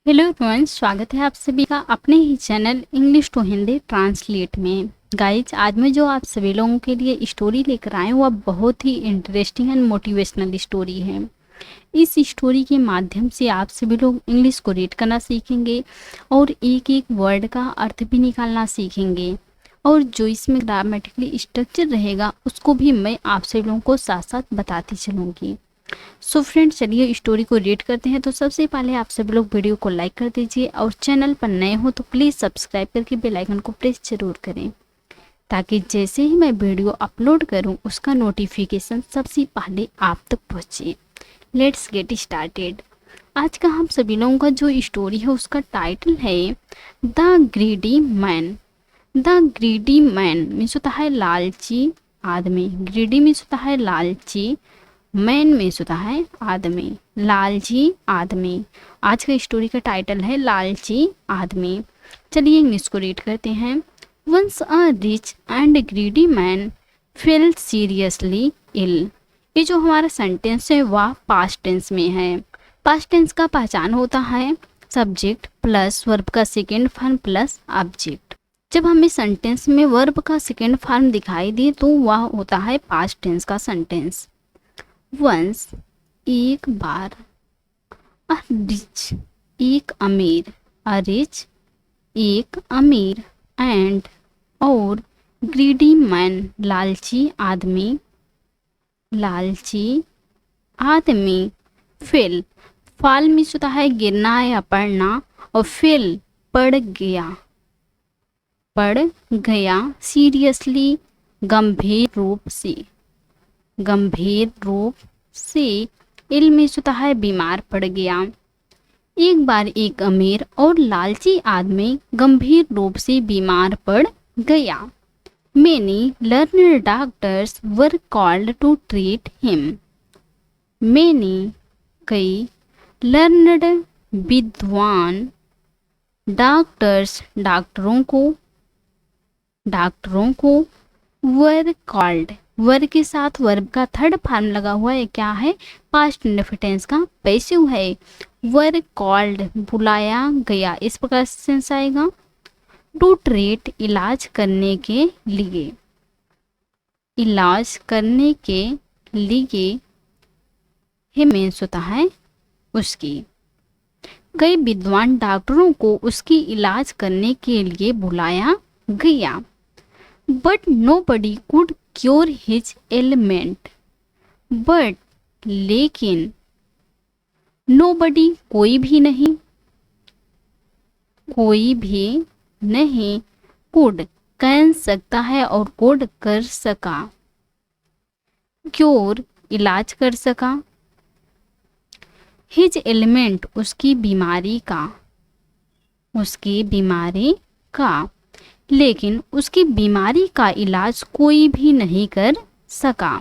Hello everyone, स्वागत है आप सभी का अपने ही channel English to Hindi translate में। गाइज, आज मैं जो आप सभी लोगों के लिए स्टोरी लेकर आए हूँ वह बहुत ही इंटरेस्टिंग एंड मोटिवेशनल स्टोरी है। इस स्टोरी के माध्यम से आप सभी लोग इंग्लिश को रीड करना सीखेंगे और एक एक वर्ड का अर्थ भी निकालना सीखेंगे, और जो इसमें ग्रामेटिकली स्ट्रक्चर रहेगा उसको भी मैं आप सभी लोगों को साथ साथ बताती चलूँगी। सो फ्रेंड्स, चलिए स्टोरी को रीड करते हैं। तो सबसे पहले आप सभी लोग वीडियो को लाइक कर दीजिए और चैनल पर नए हो तो प्लीज़ सब्सक्राइब करके बेल आइकन को प्रेस जरूर करें, ताकि जैसे ही मैं वीडियो अपलोड करूं उसका नोटिफिकेशन सबसे पहले आप तक पहुंचे। Let's get started. आज का हम सभी लोगों का जो स्टोरी है उसका टाइटल है the greedy man. The greedy man means होता है लालची आदमी। ग्रीडी मीन्स होता है लालची, मैन मीन्स होता है आदमी, लालची आदमी। आज का स्टोरी का टाइटल है लालची आदमी। चलिए इंग्लिश को रीड करते हैं। Once a rich and greedy man fell seriously ill. ये जो हमारा सेंटेंस है वह पास्ट टेंस में है। पास्ट टेंस का पहचान होता है सब्जेक्ट प्लस वर्ब का सेकेंड फॉर्म प्लस ऑब्जेक्ट। जब हमें सेंटेंस में वर्ब का सेकेंड फॉर्म दिखाई दे तो वह होता है पास्ट टेंस का सेंटेंस। वंस एक बार, अ रिच एक अमीर, अ रिच एक अमीर, एंड और ग्रीडी मैन लालची आदमी, लालची आदमी फेल। फॉल मीन्स होता है गिरना या पड़ना, और फेल पड़ गया, पड़ गया सीरियसली गंभीर रूप से, गंभीर रूप से। इल मीन्स होता है बीमार पड़ गया। एक बार एक अमीर और लालची आदमी गंभीर रूप से बीमार पड़ गया। Many learned doctors were called to treat him. Many कई, learned विद्वान, डॉक्टर्स डॉक्टरों को were called, वर्ब के साथ वर्ब का थर्ड फॉर्म लगा हुआ है, क्या है, पास्ट इंडेफिनिट का पैसिव है। वर कॉल्ड बुलाया गया, इस प्रकार से सेंस आएगा। टू ट्रीट इलाज करने के लिए, इलाज करने के लिए। ही मीन्स होता है उसकी। कई विद्वान डॉक्टरों को उसकी इलाज करने के लिए बुलाया गया। But nobody could cure his ailment. But लेकिन, nobody कोई भी नहीं, कोई भी नहीं, could कह सकता है और could कर सका, cure इलाज कर सका, his ailment उसकी बीमारी का, उसकी बीमारी का। लेकिन उसकी बीमारी का इलाज कोई भी नहीं कर सका।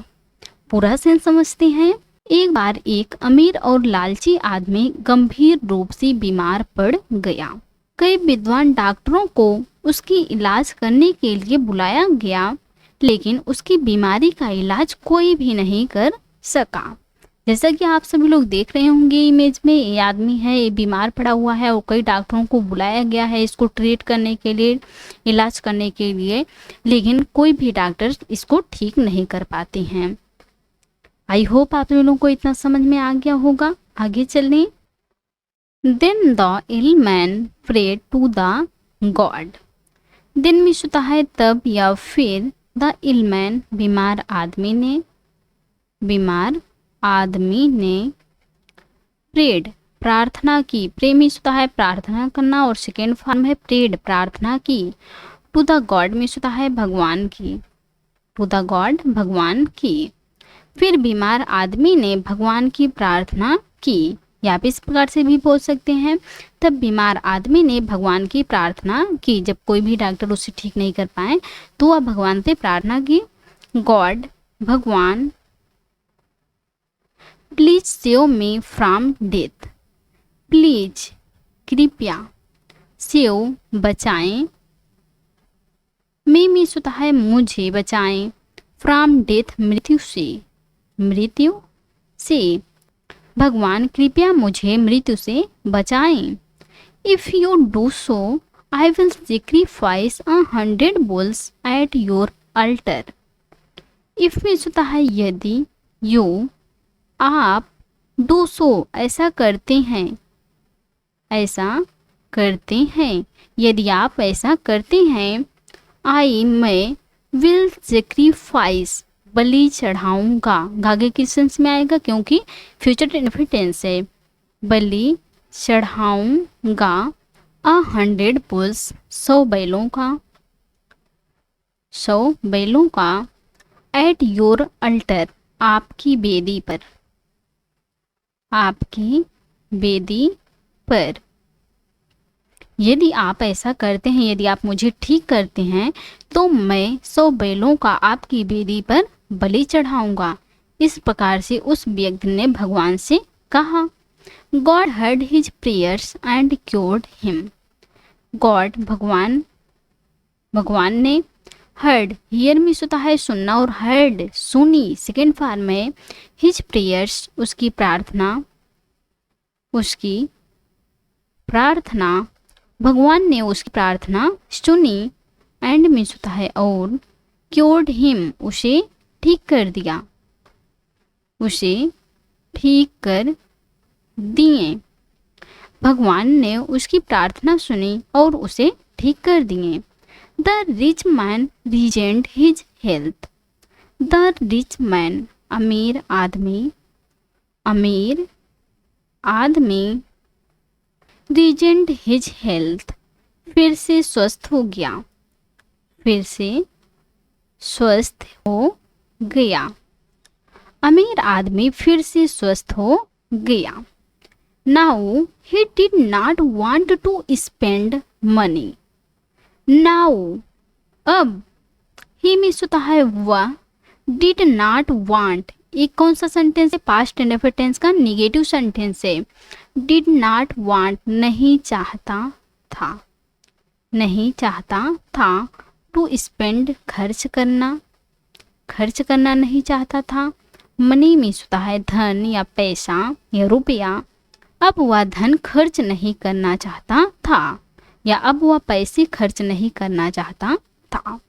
पूरा सेंस समझते हैं। एक बार एक अमीर और लालची आदमी गंभीर रूप से बीमार पड़ गया। कई विद्वान डॉक्टरों को उसकी इलाज करने के लिए बुलाया गया, लेकिन उसकी बीमारी का इलाज कोई भी नहीं कर सका। जैसा कि आप सभी लोग देख रहे होंगे इमेज में, ये आदमी है, ये बीमार पड़ा हुआ है और कई डॉक्टरों को बुलाया गया है इसको ट्रीट करने के लिए, इलाज करने के लिए, लेकिन कोई भी डॉक्टर इसको ठीक नहीं कर पाते हैं। आई होप आप लोगों को इतना समझ में आ गया होगा। आगे चलें। Then the ill man prayed to the God. Then means होता है तब या फिर, द इल मैन बीमार आदमी ने, बीमार आदमी ने प्रेड प्रार्थना की। प्रे मीन्स होता है प्रार्थना करना और सेकेंड फॉर्म है प्रेड प्रार्थना की। टू द गॉड मीन्स होता है भगवान की, टू द गॉड भगवान की। फिर बीमार आदमी ने भगवान की प्रार्थना की, या फिर इस प्रकार से भी बोल सकते हैं, तब बीमार आदमी ने भगवान की प्रार्थना की। जब कोई भी डॉक्टर उसे ठीक नहीं कर पाए तो वह भगवान से प्रार्थना की। गॉड भगवान, please save me from death. Please कृपया, सेव बचाएं, मी मीन्स होता है मुझे बचाएं, फ्रॉम डेथ मृत्यु से, मृत्यु से। भगवान कृपया मुझे मृत्यु से बचाएं। If you do so I will sacrifice 100 bulls at your alter. If में होता है यदि, यू आप, डू सो ऐसा करते हैं, ऐसा करते हैं, यदि आप ऐसा करते हैं, आई मैं, विल सेक्रीफाइस बलि चढ़ाऊंगा, आगे किस सेंस में आएगा क्योंकि फ्यूचर इन्फिटेंस है, बलि चढ़ाऊंगा 100 बुल्स 100 बैलों का, 100 बैलों का, एट योर अल्टर आपकी बेदी पर, आपकी बेदी पर। यदि आप ऐसा करते हैं, यदि आप मुझे ठीक करते हैं, तो मैं 100 बैलों का आपकी बेदी पर बलि चढ़ाऊंगा। इस प्रकार से उस व्यक्ति ने भगवान से कहा। God heard his prayers and cured him. God भगवान ने, हर्ड हियर में होता है सुनना, और हर्ड सुनी सेकेंड फॉर्म में, हिज प्रेयर्स उसकी प्रार्थना, भगवान ने उसकी प्रार्थना सुनी, एंड में होता है और, क्योर्ड हिम उसे ठीक कर दिया, उसे ठीक कर दिए। भगवान ने उसकी प्रार्थना सुनी और उसे ठीक कर दिए। The rich man regained his health. The rich man अमीर आदमी रीजेंट हिज हेल्थ फिर से स्वस्थ हो गया, अमीर आदमी फिर से स्वस्थ हो गया। Now he did not want to spend money. Now अब, ही में होता है वह, डिड नॉट वांट एक कौन सा सेंटेंस है, पास्ट इंडेफिनिट टेंस का निगेटिव सेंटेंस है। डिड नॉट वांट नहीं चाहता था, टू स्पेंड खर्च करना नहीं चाहता था। मनी में होता है धन या पैसा या रुपया। अब वह धन खर्च नहीं करना चाहता था, या अब वह पैसे खर्च नहीं करना चाहता था।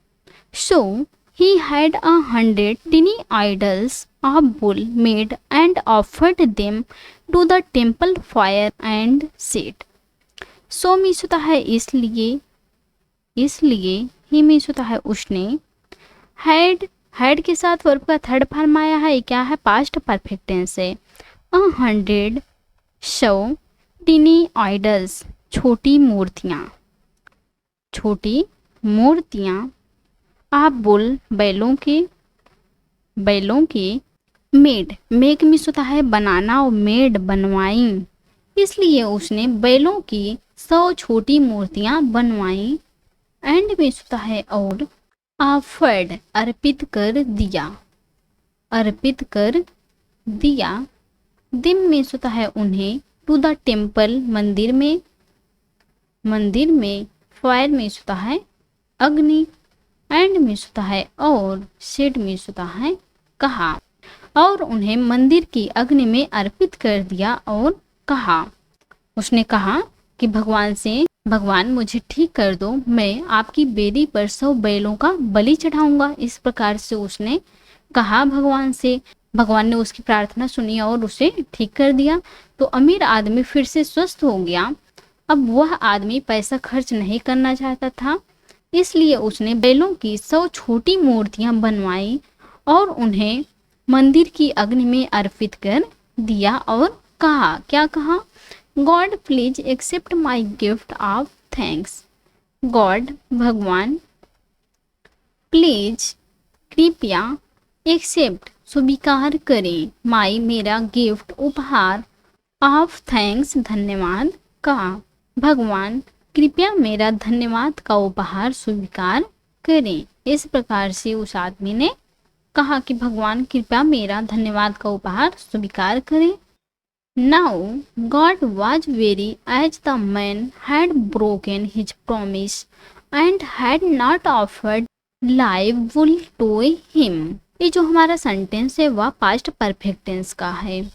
सो he had 100 tiny idols of bull made and offered them to the temple fire and said। So means होता है इसलिए ही मीन्स होता है उसने। हैड के साथ वर्ब का थर्ड फॉर्म आया है, क्या है, पास्ट परफेक्ट टेंस है। 100 100 टिनी आइडल्स छोटी मूर्तियाँ, आप बुल बैलों के मेड, मेक मिस होता है बनाना, और मेड बनवाई, इसलिए उसने बैलों की 100 छोटी मूर्तियां बनवाई। एंड मिस होता है और, ऑफर्ड अर्पित कर दिया, दिम मिस होता है उन्हें, टू द टेम्पल मंदिर में, फायर मिस होता है अग्नि, एंड मिस होता है और, सेड मिस होता है कहा, और उन्हें मंदिर की अग्नि में अर्पित कर दिया और कहा। उसने कहा कि भगवान मुझे ठीक कर दो, मैं आपकी बेदी पर 100 बैलों का बलि चढ़ाऊंगा। इस प्रकार से उसने कहा भगवान से। भगवान ने उसकी प्रार्थना सुनी और उसे ठीक कर दिया। तो अमीर आदमी फिर से स्वस्थ हो गया। अब वह आदमी पैसा खर्च नहीं करना चाहता था, इसलिए उसने बैलों की 100 छोटी मूर्तियां बनवाई और उन्हें मंदिर की अग्नि में अर्पित कर दिया और कहा, क्या कहा, God please accept my gift of thanks. God भगवान, प्लीज कृपया, एक्सेप्ट स्वीकार करें, माई मेरा गिफ्ट उपहार, ऑफ थैंक्स धन्यवाद का। भगवान कृपया मेरा धन्यवाद का उपहार स्वीकार करें। इस प्रकार से उस आदमी ने कहा कि भगवान कृपया मेरा धन्यवाद का उपहार स्वीकार करें। Now God was very as the man had broken his promise and had not offered live wool to him. ये जो हमारा सेंटेंस है वह पास्ट परफेक्ट टेंस का है।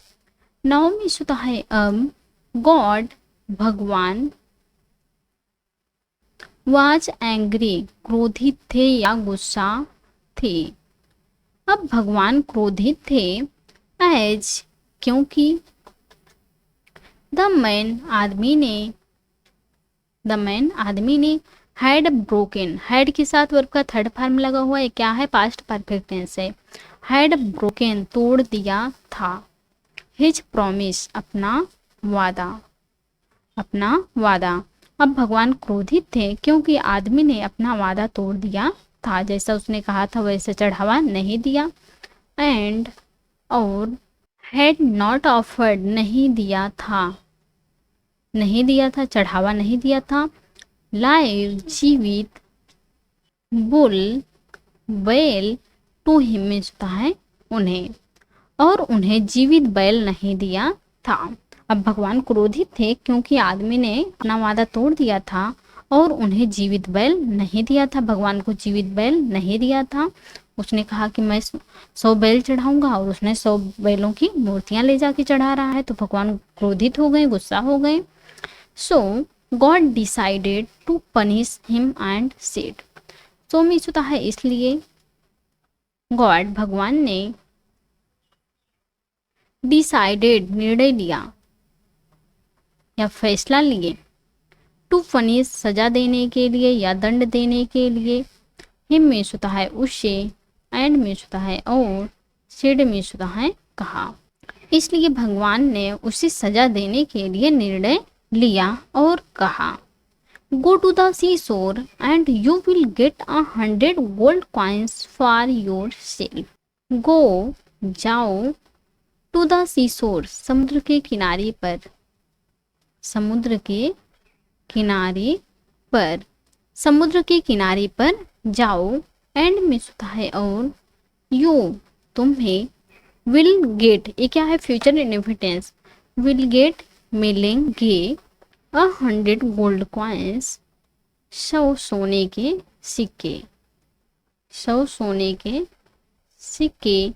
नाउ में होता है अब, गॉड भगवान, वाज एंग्री, क्रोधित थे या गुस्सा थे। अब भगवान क्रोधित थे, एज क्योंकि, द मैन आदमी ने हैड ब्रोकन, हैड के साथ वर्ब का थर्ड फॉर्म लगा हुआ है, क्या है, पास्ट परफेक्ट टेंस है। हैड ब्रोकन तोड़ दिया था, हिज प्रॉमिस अपना वादा। अब भगवान क्रोधित थे क्योंकि आदमी ने अपना वादा तोड़ दिया था, जैसा उसने कहा था वैसे चढ़ावा नहीं दिया। एंड और हैड नॉट ऑफर्ड नहीं दिया था, चढ़ावा नहीं दिया था। लाइव जीवित, बुल बैल, टू हिम में होता है उन्हें, और उन्हें जीवित बैल नहीं दिया था। अब भगवान क्रोधित थे क्योंकि आदमी ने अपना वादा तोड़ दिया था और उन्हें जीवित बैल नहीं दिया था, भगवान को जीवित बैल नहीं दिया था। उसने कहा कि मैं 100 बैल चढ़ाऊंगा और उसने 100 बैलों की मूर्तियां ले जाके चढ़ा रहा है, तो भगवान क्रोधित हो गए, गुस्सा हो गए। So God decided to punish him and said, so means होता है इसलिए, गॉड भगवान ने डिसाइडेड निर्णय लिया या फैसला लिए, टू पनिश सजा देने के लिए या दंड देने के लिए, हिम मीन्स होता है उसे, एंड मीन्स होता है और, सेड मीन्स होता है कहा। इसलिए भगवान ने उसे सजा देने के लिए निर्णय लिया और कहा, go to the sea shore and you will get 100 gold coins for yourself. Go जाओ, टू द सी शोर समुद्र के किनारे पर, समुद्र के किनारे पर जाओ, एंड मीन्स होता है और, यू तुम्हें, विल गेट ये क्या है, फ्यूचर इंडिफिटेंस, विल गेट मिलेंगे 100 गोल्ड कॉइन्स 100 सोने के सिक्के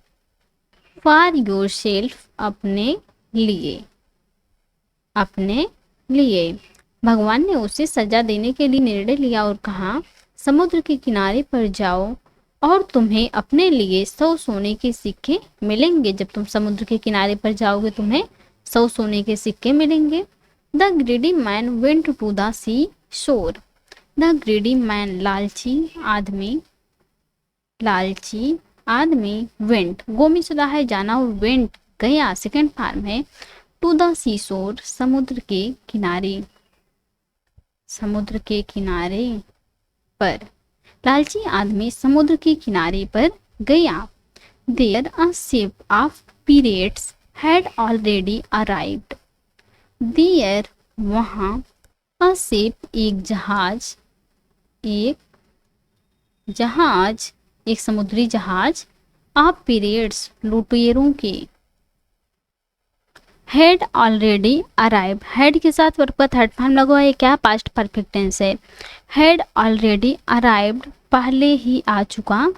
फॉर योर सेल्फ अपने लिए। भगवान ने उसे सजा देने के लिए निर्णय लिया और कहा, समुद्र के किनारे पर जाओ और तुम्हें अपने लिए 100 सोने के सिक्के मिलेंगे। जब तुम समुद्र के किनारे पर जाओगे तुम्हें 100 सोने के सिक्के मिलेंगे। The greedy man went to the sea shore, the greedy man लालची आदमी वेंट, गो मीन्स होता है जाना और वेंट गया सेकेंड फॉर्म है, टू द सी शोर समुद्र के किनारे पर, लालची आदमी समुद्र के किनारे पर गया। There a ship of pirates had already arrived, there वहाँ, अ शिप एक समुद्री जहाज, ऑफ pirates लुटेरों के, हैड ऑलरेडी अराइव, हैड के साथ वर्ब का थर्ड फॉर्म लगा हुआ है, क्या पास्ट परफेक्ट टेंस है। हैड ऑलरेडी अराइव्ड पहले ही आ चुका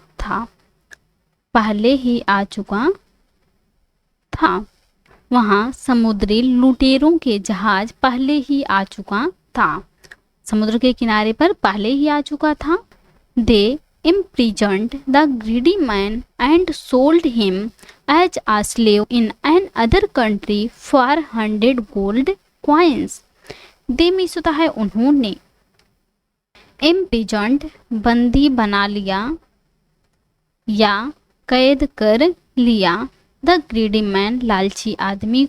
था, वहाँ समुद्री लुटेरों के जहाज पहले ही आ चुका था, समुद्र के किनारे पर पहले ही आ चुका था। दे imprisoned the greedy man and sold him as a slave in another country for 100 gold coins. They means होता है उन्होंने, imprisoned बंदी बना लिया या कैद कर लिया, द ग्रीडी मैन लालची आदमी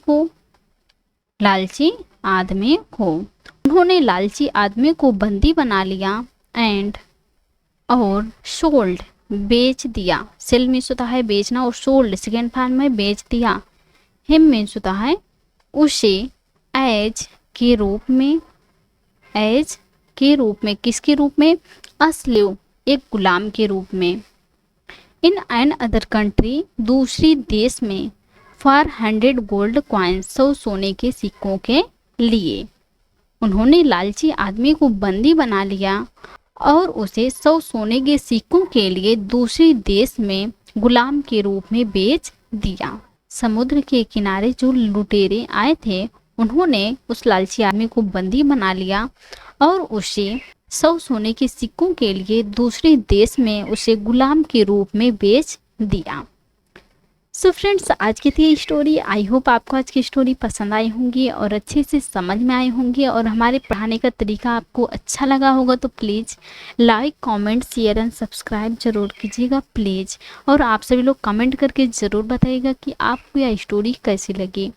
को, उन्होंने लालची आदमी को बंदी बना लिया, एंड और सोल्ड बेच दिया, सेल मीन्स होता है बेचना और सोल्ड सेकेंड फॉर्म में बेच दिया, हिम मीन्स होता है उसे, एज के रूप में, किसके रूप में, अस्लेव एक गुलाम के रूप में, इन एन अदर कंट्री दूसरी देश में, फॉर 100 गोल्ड कॉइन्स 100 सोने के सिक्कों के लिए। उन्होंने लालची आदमी को बंदी बना लिया और उसे 100 सोने के सिक्कों के लिए दूसरी देश में गुलाम के रूप में बेच दिया। समुद्र के किनारे जो लुटेरे आए थे उन्होंने उस लालची आदमी को बंदी बना लिया और उसे 100 सोने के सिक्कों के लिए दूसरे देश में उसे गुलाम के रूप में बेच दिया। सो फ्रेंड्स, आज की थी स्टोरी। आई होप आपको आज की स्टोरी पसंद आई होंगी और अच्छे से समझ में आई होंगी और हमारे पढ़ाने का तरीका आपको अच्छा लगा होगा तो please like, comment, share and subscribe जरूर कीजिएगा प्लीज़। और आप सभी लोग कमेंट करके ज़रूर बताइएगा कि आपको यह स्टोरी कैसी लगी,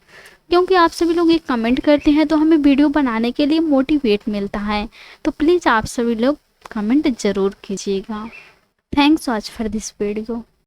क्योंकि आप सभी लोग ये कमेंट करते हैं तो हमें वीडियो बनाने के लिए मोटिवेट मिलता है। तो प्लीज़ आप सभी लोग कमेंट ज़रूर कीजिएगा। Thanks watch for this video.